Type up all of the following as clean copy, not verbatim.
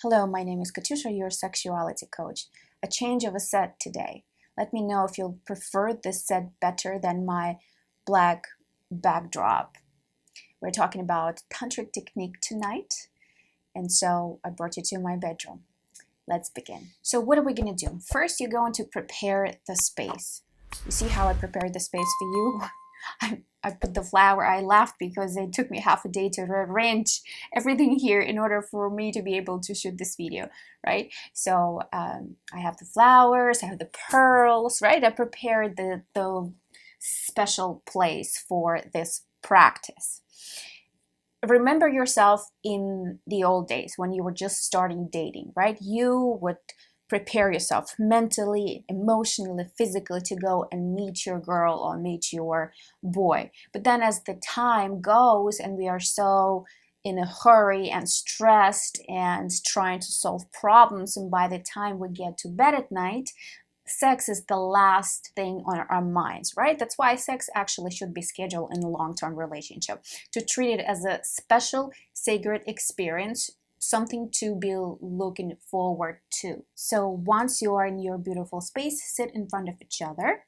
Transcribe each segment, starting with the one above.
Hello, my name is Katyusha, your sexuality coach. A change of a set today. Let me know if you'll prefer this set better than my black backdrop. We're talking about tantric technique tonight, and so I brought you to my bedroom. Let's begin. So what are we going to do? First, you're going to prepare the space. You see how I prepared the space for you? I put the flower. I laughed because it took me half a day to arrange everything here in order for me to be able to shoot this video, right? So I have the flowers, I have the pearls, right? I prepared the special place for this practice. Remember yourself in the old days when you were just starting dating, right? You would prepare yourself mentally, emotionally, physically to go and meet your girl or meet your boy. But then as the time goes and we are so in a hurry and stressed and trying to solve problems, and by the time we get to bed at night, sex is the last thing on our minds, right? That's why sex actually should be scheduled in a long-term relationship, to treat it as a special, sacred experience, something to be looking forward to. So once you are in your beautiful space, sit in front of each other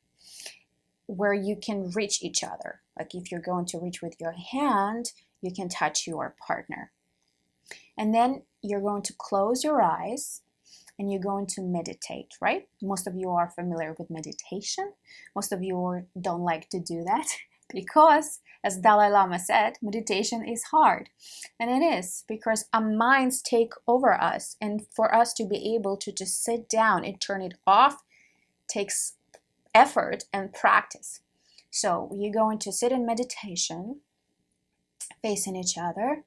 where you can reach each other. Like if you're going to reach with your hand, you can touch your partner. And then you're going to close your eyes and you're going to meditate, right? Most of you are familiar with meditation. Most of you don't like to do that because, as Dalai Lama said, meditation is hard. And it is, because our minds take over us. And for us to be able to just sit down and turn it off takes effort and practice. So you're going to sit in meditation, facing each other.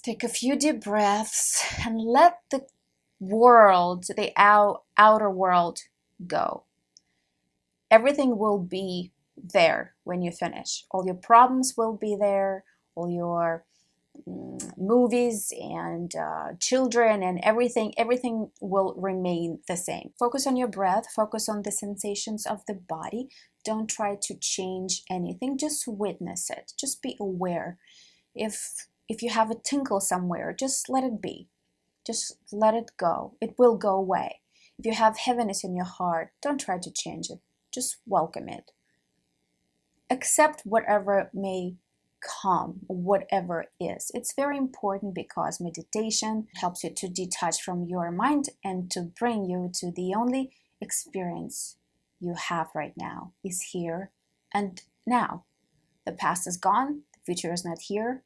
Take a few deep breaths and let the world, the outer world, go. Everything will be there when you finish. All your problems will be there, all your movies and children and everything will remain the same. Focus on your breath, focus on the sensations of the body. Don't try to change anything, just witness it, just be aware. If you have a tinkle somewhere, just let it be. Just let it go. It will go away. If you have heaviness in your heart, don't try to change it. Just welcome it. Accept whatever may come, whatever is. It's very important because meditation helps you to detach from your mind and to bring you to the only experience you have right now is here and now. The past is gone. The future is not here.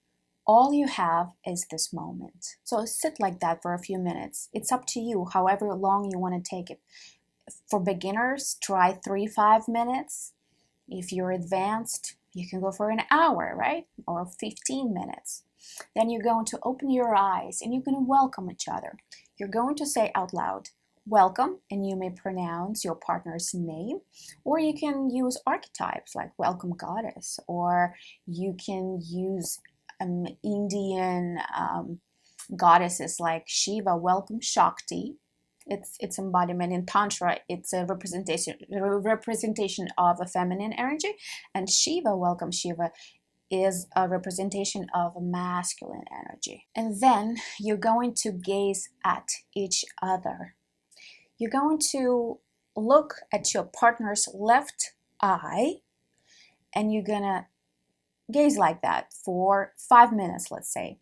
All you have is this moment. So sit like that for a few minutes. It's up to you, however long you want to take it. For beginners, try 3-5 minutes. If you're advanced, you can go for an hour, right? Or 15 minutes. Then you're going to open your eyes and you're going to welcome each other. You're going to say out loud, welcome, and you may pronounce your partner's name, or you can use archetypes like welcome goddess, or you can use Indian goddesses like Shiva, welcome Shakti. Its embodiment in Tantra. It's a representation of a feminine energy, and Shiva, welcome Shiva, is a representation of a masculine energy. And then you're going to gaze at each other. You're going to look at your partner's left eye, and you're gonna gaze like that for 5 minutes, let's say.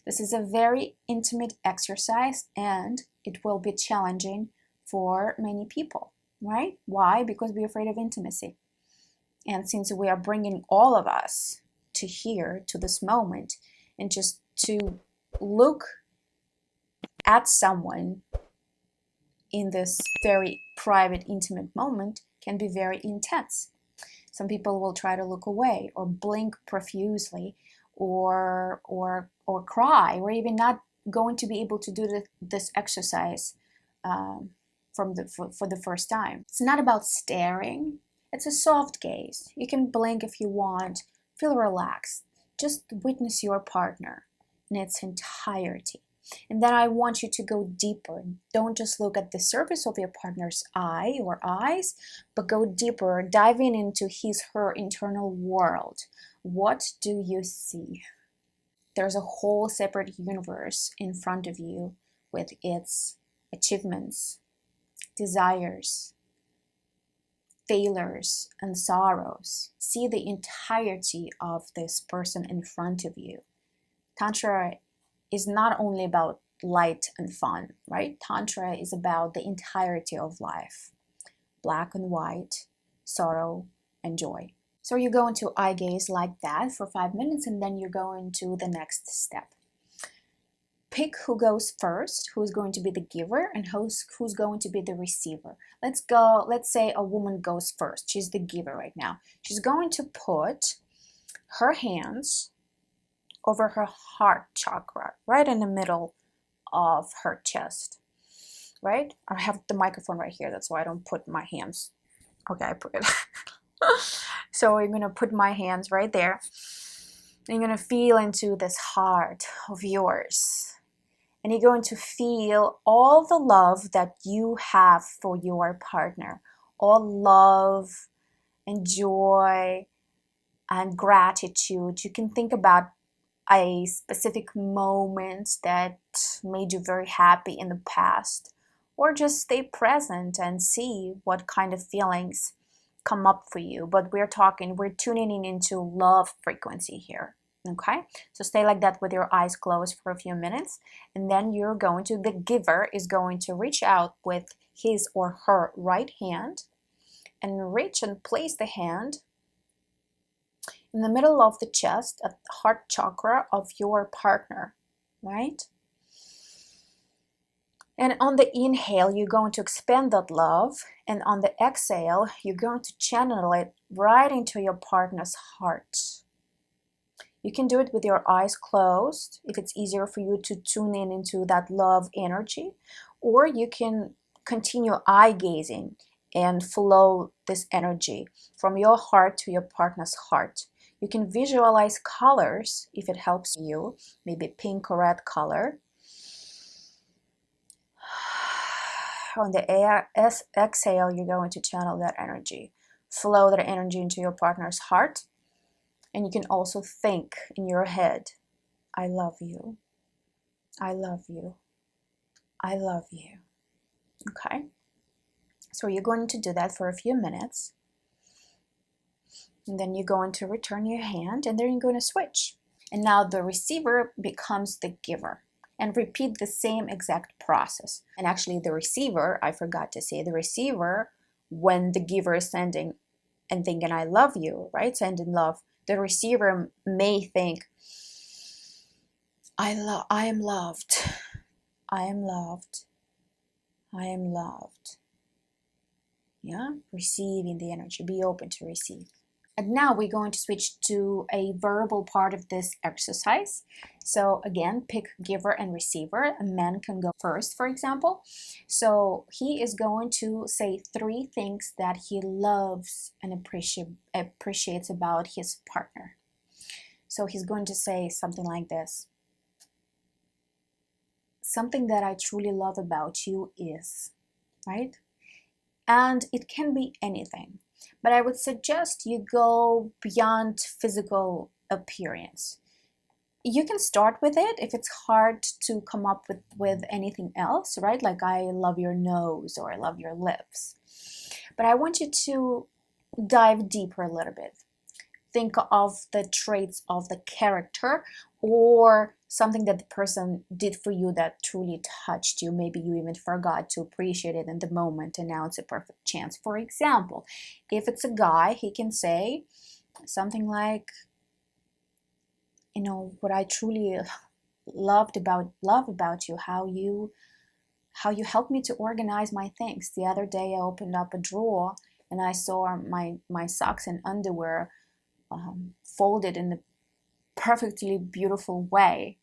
This is a very intimate exercise and it will be challenging for many people, right? Why? Because we're afraid of intimacy. And since we are bringing all of us to here, to this moment, and just to look at someone in this very private, intimate moment can be very intense. Some people will try to look away or blink profusely or cry, or even not going to be able to do this exercise for the first time. It's not about staring. It's a soft gaze. You can blink if you want. Feel relaxed. Just witness your partner in its entirety. And then I want you to go deeper. Don't just look at the surface of your partner's eye or eyes, but go deeper, diving into his, her internal world. What do you see? there's a whole separate universe in front of you with its achievements, desires, failures, and sorrows. See the entirety of this person in front of you. Tantra is not only about light and fun, right? Tantra is about the entirety of life, black and white, sorrow and joy. So you go into eye gaze like that for 5 minutes, and then you go into the next step. Pick who goes first, who's going to be the giver, and who's going to be the receiver. Let's say a woman goes first. She's the giver right now. She's going to put her hands over her heart chakra, right in the middle of her chest, right? I have the microphone right here, that's why I don't put my hands. Okay, I put it. So I'm gonna put my hands right there. And you're gonna feel into this heart of yours. And you're going to feel all the love that you have for your partner. All love and joy and gratitude. You can think about a specific moment that made you very happy in the past, or just stay present and see what kind of feelings come up for you. But we're tuning in into love frequency here. Okay, so stay like that with your eyes closed for a few minutes, and then the giver is going to reach out with his or her right hand and reach and place the hand in the middle of the chest at the heart chakra of your partner, right? And on the inhale, you're going to expand that love, and on the exhale, you're going to channel it right into your partner's heart. You can do it with your eyes closed if it's easier for you to tune in into that love energy, or you can continue eye gazing and flow this energy from your heart to your partner's heart. You can visualize colors if it helps you, maybe pink or red color. On the exhale, you're going to channel that energy, flow that energy into your partner's heart. And you can also think in your head, I love you, I love you, I love you. Okay? So you're going to do that for a few minutes. And then you're going to return your hand, and then you're going to switch. And now the receiver becomes the giver. And repeat the same exact process. And actually the receiver, I forgot to say, the receiver, when the giver is sending and thinking, I love you, right? Sending love. The receiver may think, I am loved. I am loved. I am loved. Yeah, receiving the energy. Be open to receive. And now we're going to switch to a verbal part of this exercise. So again, pick giver and receiver. A man can go first, for example. So he is going to say 3 things that he loves and appreciates about his partner. So he's going to say something like this. Something that I truly love about you is, right? And it can be anything. But I would suggest you go beyond physical appearance. You can start with it if it's hard to come up with anything else, right? Like, I love your nose, or I love your lips. But I want you to dive deeper a little bit. Think of the traits of the character, or something that the person did for you that truly touched you. Maybe you even forgot to appreciate it in the moment, and now it's a perfect chance. For example, if it's a guy, he can say something like, you know, what I truly love about you, how you helped me to organize my things. The other day I opened up a drawer and I saw my socks and underwear folded in a perfectly beautiful way.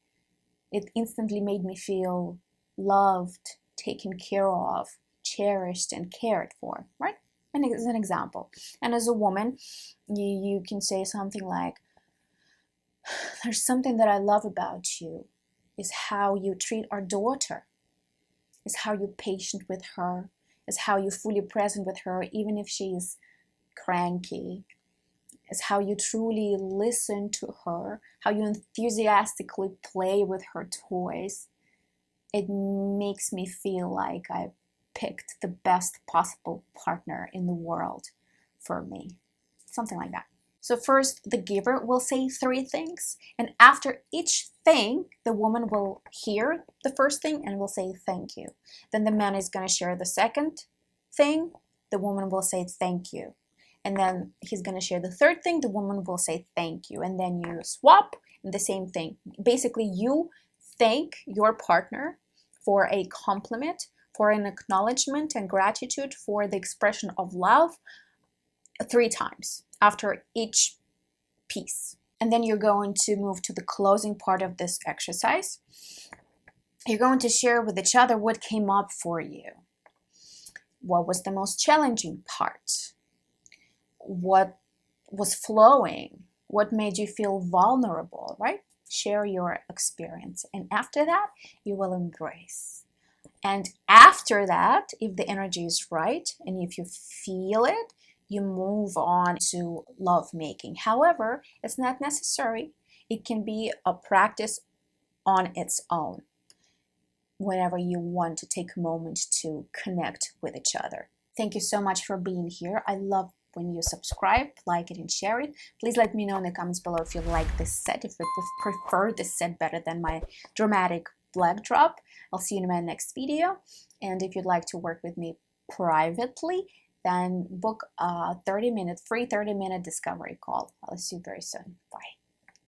It instantly made me feel loved, taken care of, cherished, and cared for, right? And as an example. And as a woman, you can say something like, there's something that I love about you, is how you treat our daughter, is how you're patient with her, is how you're fully present with her, even if she's cranky, is how you truly listen to her, how you enthusiastically play with her toys. It makes me feel like I picked the best possible partner in the world for me. Something like that. So first, the giver will say 3 things, and after each thing, the woman will hear the first thing and will say thank you. Then the man is going to share the second thing, the woman will say thank you. And then he's going to share the third thing, the woman will say thank you. And then you swap, and the same thing. Basically, you thank your partner for a compliment, for an acknowledgement and gratitude, for the expression of love 3 times after each piece. And then you're going to move to the closing part of this exercise. You're going to share with each other what came up for you. What was the most challenging part? What was flowing? What made you feel vulnerable, right? Share your experience. And after that, you will embrace. And after that, if the energy is right and if you feel it, you move on to lovemaking. However, it's not necessary. It can be a practice on its own whenever you want to take a moment to connect with each other. Thank you so much for being here. I love when you subscribe, like it, and share it. Please let me know in the comments below if you like this set, if you prefer this set better than my dramatic black drop. I'll see you in my next video. And if you'd like to work with me privately, then book a free 30-minute discovery call. I'll see you very soon. Bye.